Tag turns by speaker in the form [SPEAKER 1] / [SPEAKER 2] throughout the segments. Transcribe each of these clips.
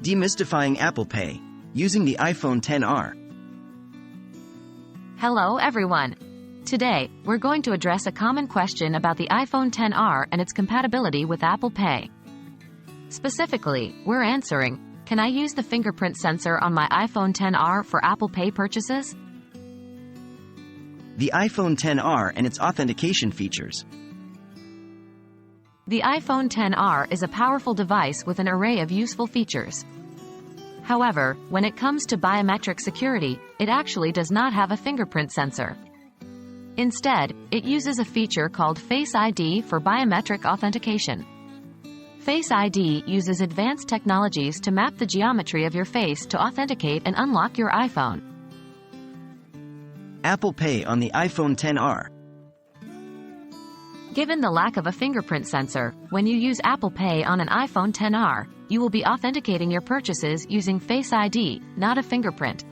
[SPEAKER 1] Demystifying Apple Pay, using the iPhone XR.
[SPEAKER 2] Hello everyone. Today, we're going to address a common question about the iPhone XR and its compatibility with Apple Pay. Specifically, we're answering, can I use the fingerprint sensor on my iPhone XR for Apple Pay purchases?
[SPEAKER 1] The iPhone XR and its authentication features.
[SPEAKER 2] The iPhone XR is a powerful device with an array of useful features. However, when it comes to biometric security, it actually does not have a fingerprint sensor. Instead, it uses a feature called Face ID for biometric authentication. Face ID uses advanced technologies to map the geometry of your face to authenticate and unlock your iPhone.
[SPEAKER 1] Apple Pay on the iPhone XR.
[SPEAKER 2] Given the lack of a fingerprint sensor, when you use Apple Pay on an iPhone XR, you will be authenticating your purchases using Face ID, not a fingerprint.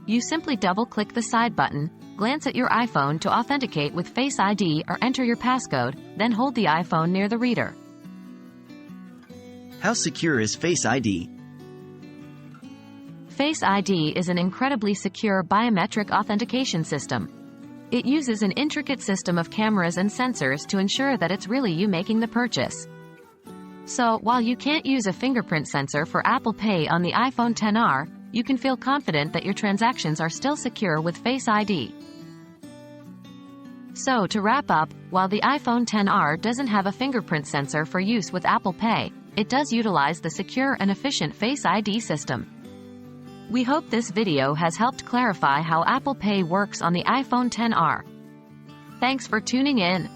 [SPEAKER 2] You simply double-click the side button, glance at your iPhone to authenticate with Face ID or enter your passcode, then hold the iPhone near the reader.
[SPEAKER 1] How secure is Face ID?
[SPEAKER 2] Face ID is an incredibly secure biometric authentication system. It uses an intricate system of cameras and sensors to ensure that it's really you making the purchase. So, while you can't use a fingerprint sensor for Apple Pay on the iPhone XR, you can feel confident that your transactions are still secure with Face ID. So, to wrap up, while the iPhone XR doesn't have a fingerprint sensor for use with Apple Pay, it does utilize the secure and efficient Face ID system. We hope this video has helped clarify how Apple Pay works on the iPhone XR. Thanks for tuning in.